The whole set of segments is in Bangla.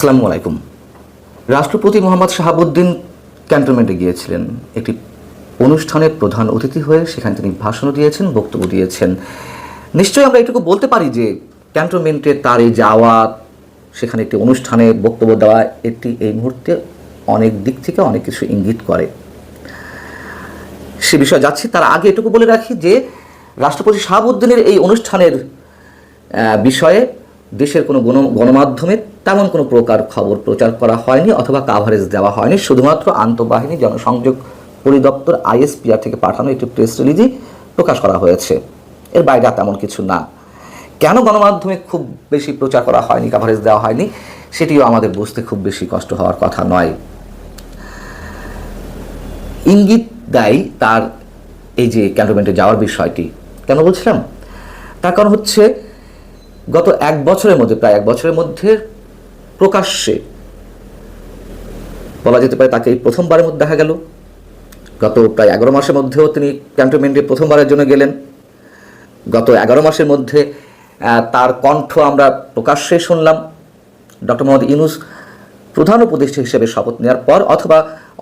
আসসালামু আলাইকুম। রাষ্ট্রপতি মোহাম্মদ শাহাবুদ্দিন ক্যান্টনমেন্টে গিয়েছিলেন একটি অনুষ্ঠানের প্রধান অতিথি হয়ে। সেখানে তিনি ভাষণও দিয়েছেন, বক্তব্য দিয়েছেন। নিশ্চয়ই আমরা এটুকু বলতে পারি যে ক্যান্টনমেন্টে তার এই যাওয়া, সেখানে একটি অনুষ্ঠানে বক্তব্য দেওয়া, এটি এই মুহূর্তে অনেক দিক থেকে অনেক কিছু ইঙ্গিত করে। সে বিষয়ে যাচ্ছি, তার আগে এটুকু বলে রাখি যে রাষ্ট্রপতি শাহাবুদ্দিনের এই অনুষ্ঠানের বিষয়ে দেশের কোনো গণমাধ্যমে তেমন কোনো প্রকার খবর প্রচার করা হয়নি অথবা কাভারেজ দেওয়া হয়নি। শুধুমাত্র আন্তঃবাহিনী জনসংযোগ পরিদপ্তর আইএসপিআর থেকে পাঠানো একটি প্রেস রিলিজই প্রকাশ করা হয়েছে। এর বাইরে তেমন কিছু না। কেন গণমাধ্যমে খুব বেশি প্রচার করা হয়নি, কাভারেজ দেওয়া হয়নি, সেটিও আমাদের বুঝতে খুব বেশি কষ্ট হওয়ার কথা নয়। ইঙ্গিত দেয় তার এই যে ক্যান্টনমেন্টে যাওয়ার বিষয়টি। কেন বলছিলাম? তার কারণ হচ্ছে গত এক বছরের মধ্যে, প্রায় এক বছরের মধ্যে প্রকাশ্যে বলা যেতে পারে তাকে এই প্রথমবারের মধ্যে দেখা গেল। গত প্রায় 11 মাসের মধ্যেও তিনি ক্যান্টনমেন্টে প্রথমবারের জন্য গেলেন। গত 11 মাসের মধ্যে তার কণ্ঠ আমরা প্রকাশ্যে শুনলাম। ডক্টর মোহাম্মদ ইউনূস প্রধান উপদেষ্টা হিসেবে শপথ নেওয়ার পর অথবা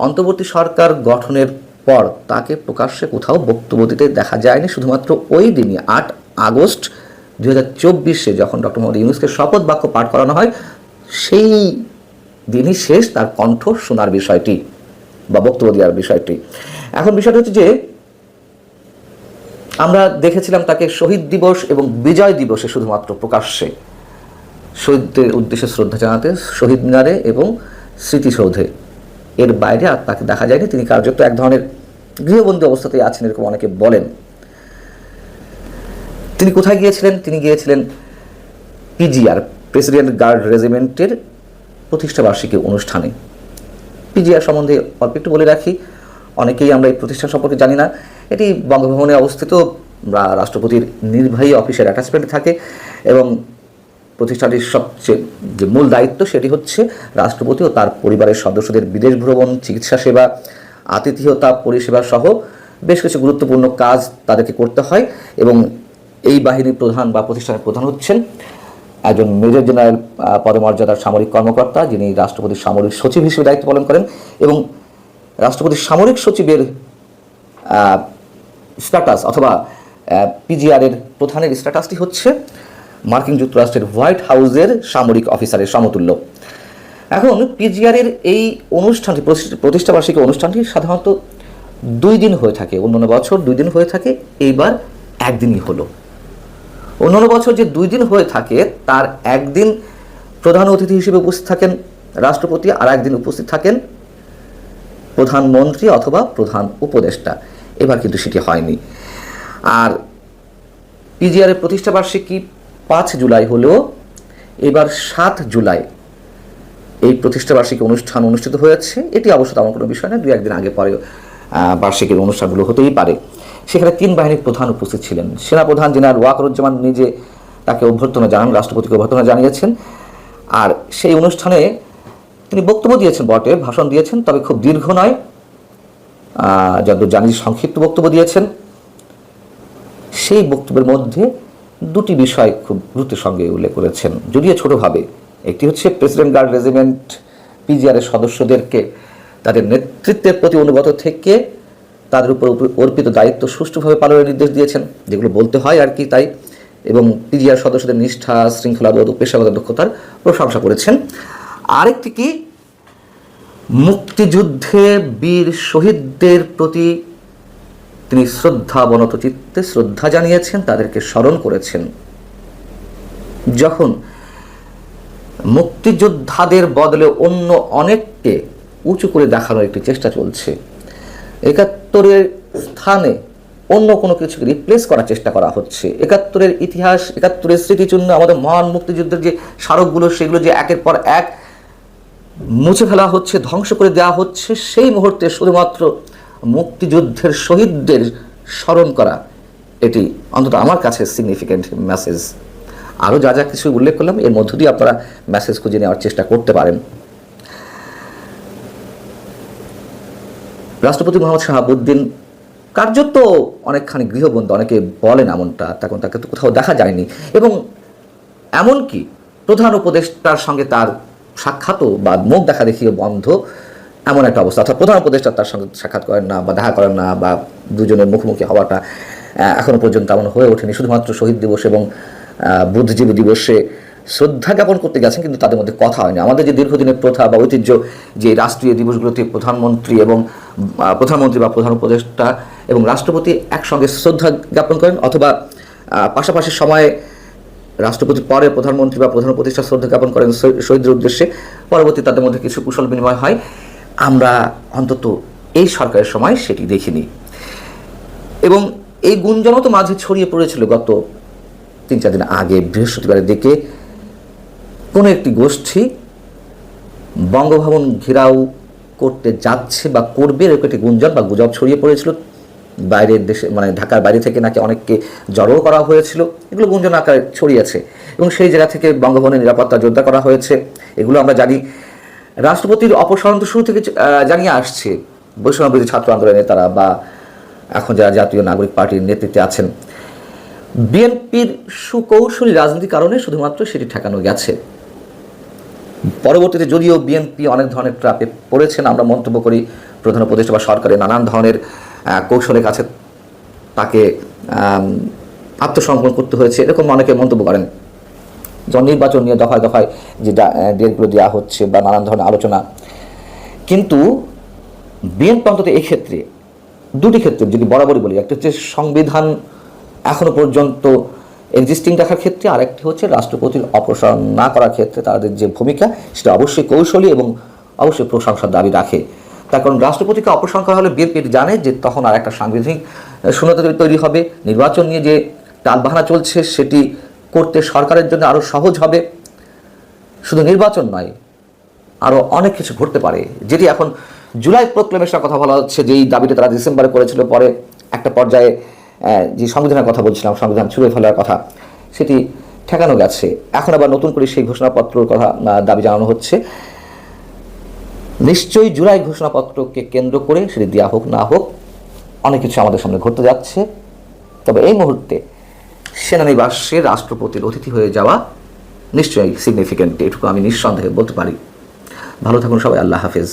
অন্তর্বর্তী সরকার গঠনের পর তাকে প্রকাশ্যে কোথাও বক্তব্য দিতে দেখা যায়নি। শুধুমাত্র ওই দিনই 8 আগস্ট 2024 যখন ডক্টর মোহাম্মদ ইউনূসকে শপথ বাক্য পাঠ করানো হয়, সেই দিনই শেষ তার কণ্ঠ শোনার বিষয়টি বা বক্তব্য দেওয়ার বিষয়টি। এখন বিষয়টা হচ্ছে যে আমরা দেখেছিলাম তাকে শহীদ দিবস এবং বিজয় দিবসে শুধুমাত্র প্রকাশ্যে শহীদদের উদ্দেশ্যে শ্রদ্ধা জানাতে শহীদ মিনারে এবং স্মৃতিসৌধে। এর বাইরে আর তাকে দেখা যায়নি। তিনি কার্যত এক ধরনের গৃহবন্দী অবস্থাতেই আছেন, এরকম অনেকে বলেন। তিনি কোথায় গিয়েছিলেন? তিনি গিয়েছিলেন পিজিআর, প্রেসিডেন্ট গার্ড রেজিমেন্টের প্রতিষ্ঠাবার্ষিকী অনুষ্ঠানে। পিজিআর সম্বন্ধে অল্প একটু বলে রাখি, অনেকেই আমরা এই প্রতিষ্ঠান সম্পর্কে জানি না। এটি বঙ্গভবনে অবস্থিত, রাষ্ট্রপতির নির্বাহী অফিসের অ্যাটাচমেন্টে থাকে এবং প্রতিষ্ঠানটির সবচেয়ে যে মূল দায়িত্ব সেটি হচ্ছে রাষ্ট্রপতি ও তার পরিবারের সদস্যদের বিদেশ ভ্রমণ, চিকিৎসা সেবা, আতিথেয়তা পরিষেবা সহ বেশ কিছু গুরুত্বপূর্ণ কাজ তাদেরকে করতে হয়। এবং এই বাহিনীর প্রধান বা প্রতিষ্ঠানের প্রধান হচ্ছেন একজন মেজর জেনারেল পদমর্যাদার সামরিক কর্মকর্তা, যিনি রাষ্ট্রপতির সামরিক সচিব হিসেবে দায়িত্ব পালন করেন। এবং রাষ্ট্রপতির সামরিক সচিবের স্ট্যাটাস অথবা পিজিআরের প্রধানের স্ট্যাটাসটি হচ্ছে মার্কিন যুক্তরাষ্ট্রের হোয়াইট হাউসের সামরিক অফিসারের সমতুল্য। এখন পিজিআরের এই অনুষ্ঠানটি, প্রতিষ্ঠাবার্ষিকী অনুষ্ঠানটি সাধারণত 2 দিন হয়ে থাকে। অন্যান্য বছর 2 দিন হয়ে থাকে, এইবার একদিনই হলো। অন্যান্য বছর যে 2 দিন হয়ে থাকে তার একদিন প্রধান অতিথি হিসেবে উপস্থিত থাকেন রাষ্ট্রপতি, আর একদিন উপস্থিত থাকেন প্রধানমন্ত্রী অথবা প্রধান উপদেষ্টা। এবার কিন্তু সেটি হয়নি। আর পিজিআরের প্রতিষ্ঠাবার্ষিকী 5 জুলাই হলেও এবার 7 জুলাই এই প্রতিষ্ঠাবার্ষিকী অনুষ্ঠান অনুষ্ঠিত হয়েছে। এটি অবশ্য তেমন কোনো বিষয় না, 2-1 দিন আগে পরে বার্ষিকীর অনুষ্ঠানগুলো হতেই পারে। সেখানে 3 বাহিনীর প্রধান উপস্থিত ছিলেন। সেনাপ্রধান জেনারেল ওয়াকারুজ্জামান নিজে তাকে অভ্যর্থনা জানান, রাষ্ট্রপতিকে অভ্যর্থনা জানিয়েছেন। আর সেই অনুষ্ঠানে তিনি বক্তব্য দিয়েছেন বটে, ভাষণ দিয়েছেন, তবে খুব দীর্ঘ নয়, যতদূর জানি সংক্ষিপ্ত বক্তব্য দিয়েছেন। সেই বক্তব্যের মধ্যে 2টি বিষয় খুব গুরুত্বের সঙ্গে উল্লেখ করেছেন, যদিও ছোটোভাবে। একটি হচ্ছে প্রেসিডেন্ট গার্ড রেজিমেন্ট পিজিআরের সদস্যদেরকে তাদের নেতৃত্বের প্রতি অনুগত থেকে তাদের উপর অর্পিত দায়িত্ব সুষ্ঠুভাবে পালনের নির্দেশ দিয়েছেন, যেগুলো বলতে হয় আর কি তাই। এবং পিজিআর সদস্যদের নিষ্ঠা, শৃঙ্খলাবোধ ও পেশাগত দক্ষতার প্রশংসা করেছেন। আরেকটি কি, মুক্তিযুদ্ধে বীর শহীদদের প্রতি তিনি শ্রদ্ধাবনত চিত্তে শ্রদ্ধা জানিয়েছেন, তাদেরকে স্মরণ করেছেন। যখন মুক্তিযোদ্ধাদের বদলে অন্য অনেককে উঁচু করে দেখানোর একটি চেষ্টা চলছে, 71-এর স্থানে অন্য কোনো কিছুকে রিপ্লেস করার চেষ্টা করা হচ্ছে, 71-এর ইতিহাস, 71-এর স্মৃতিচিহ্ন, আমাদের মহান মুক্তিযুদ্ধের যে স্মারকগুলো সেগুলো যে একের পর এক মুছে ফেলা হচ্ছে, ধ্বংস করে দেওয়া হচ্ছে, সেই মুহূর্তে শুধুমাত্র মুক্তিযুদ্ধের শহীদদের স্মরণ করা, এটি অন্তত আমার কাছে সিগনিফিক্যান্ট মেসেজ। আরও যা যা কিছু উল্লেখ করলাম এর মধ্য দিয়ে আপনারা মেসেজ খুঁজে নেওয়ার চেষ্টা করতে পারেন। রাষ্ট্রপতি মোহাম্মদ শাহাবুদ্দিন কার্যত অনেকখানি গৃহবন্দী, অনেকে বলেন এমনটা, তখন তাকে তো কোথাও দেখা যায়নি। এবং এমনকি প্রধান উপদেষ্টার সঙ্গে তার সাক্ষাৎও বা মুখ দেখা দেখিও বন্ধ, এমন একটা অবস্থা। অর্থাৎ প্রধান উপদেষ্টা তার সঙ্গে সাক্ষাৎ করেন না বা দেখা করেন না, বা দুজনের মুখোমুখি হওয়াটা এখনও পর্যন্ত এমন হয়ে ওঠেনি। শুধুমাত্র শহীদ দিবস এবং বুদ্ধিজীবী দিবসে শ্রদ্ধা জ্ঞাপন করতে গেছেন, কিন্তু তাদের মধ্যে কথা হয়নি। আমাদের যে দীর্ঘদিনের প্রথা বা ঐতিহ্য, যে রাষ্ট্রীয় দিবসগুলোতে প্রধানমন্ত্রী বা প্রধান উপদেষ্টা এবং রাষ্ট্রপতি একসঙ্গে শ্রদ্ধা জ্ঞাপন করেন, অথবা পাশাপাশি সময়ে রাষ্ট্রপতির পরে প্রধানমন্ত্রী বা প্রধান উপদেষ্টা শ্রদ্ধা জ্ঞাপন করেন শহীদদের উদ্দেশ্যে, পরবর্তী তাদের মধ্যে কিছু কুশল বিনিময় হয়। আমরা অন্তত এই সরকারের সময় সেটি দেখিনি। এবং এই গুঞ্জনও তো মাঝে ছড়িয়ে পড়েছিল গত 3-4 দিন আগে, বৃহস্পতিবারের দিকে কোনো একটি গোষ্ঠী বঙ্গভবন ঘেরাও করতে যাচ্ছে বা করবে, এরকম একটি গুঞ্জন বা গুজব ছড়িয়ে পড়েছিল। বাইরের দেশে, মানে ঢাকার বাইরে থেকে নাকি অনেককে জড়ো করা হয়েছিল, এগুলো গুঞ্জন আকারে ছড়িয়েছে এবং সেই জায়গা থেকে বঙ্গভবনের নিরাপত্তা জোরদার করা হয়েছে। এগুলো আমরা জানি। রাষ্ট্রপতির অপসারণ তো শুরু থেকে জানিয়ে আসছে বৈষম্যবিরোধী ছাত্র আন্দোলনের নেতারা বা এখন যারা জাতীয় নাগরিক পার্টির নেতৃত্বে আছেন। বিএনপির সুকৌশলী রাজনীতির কারণে শুধুমাত্র সেটি ঠেকানো গেছে। পরবর্তীতে যদিও বিএনপি অনেক ধরনের ট্র্যাপে পড়েছেন, আমরা মন্তব্য করি প্রধান উপদেষ্টা বা সরকারের নানান ধরনের কৌশলের কাছে তাকে আত্মসমর্পণ করতে হয়েছে, এরকম অনেকে মন্তব্য করেন। যখন নির্বাচন নিয়ে দফায় দফায় যে ডেটগুলো দেওয়া হচ্ছে বা নানান ধরনের আলোচনা, কিন্তু বিএনপি অন্তত এই ক্ষেত্রে, দুটি ক্ষেত্রে যদি বরাবরই বলি, একটা হচ্ছে সংবিধান এখনো পর্যন্ত এক্সিস্টিং রাখার ক্ষেত্রে, আরেকটি হচ্ছে রাষ্ট্রপতির অপসারণ না করার ক্ষেত্রে তাদের যে ভূমিকা, সেটা অবশ্যই কৌশলী এবং অবশ্যই প্রশংসার দাবি রাখে। তার কারণ রাষ্ট্রপতিকে অপসারণ করা হলে বিএনপি জানে যে তখন আর একটা সাংবিধানিক শূন্যতা তৈরি হবে, নির্বাচন নিয়ে যে টালবাহানা চলছে সেটি করতে সরকারের জন্য আরও সহজ হবে। শুধু নির্বাচন নয়, আরও অনেক কিছু ঘটতে পারে, যেটি এখন জুলাই প্রক্লেমেশনের কথা বলা হচ্ছে, যেই দাবিটা তারা ডিসেম্বরে করেছিল, পরে একটা পর্যায়ে যে সংবিধানের কথা বলছিলাম, সংবিধান ছুঁড়ে ফেলার কথা, সেটি ঠেকানো গেছে। এখন আবার নতুন করে সেই ঘোষণাপত্রের কথা দাবি জানানো হচ্ছে। নিশ্চয়ই জুলাই ঘোষণাপত্রকে কেন্দ্র করে সেটি দেওয়া হোক না হোক, অনেক কিছু আমাদের সামনে ঘটতে যাচ্ছে। তবে এই মুহূর্তে সেনানিবাসে রাষ্ট্রপতির অতিথি হয়ে যাওয়া নিশ্চয়ই সিগনিফিক্যান্ট, এটুকু আমি নিঃসন্দেহে বলতে পারি। ভালো থাকুন সবাই, আল্লাহ হাফেজ।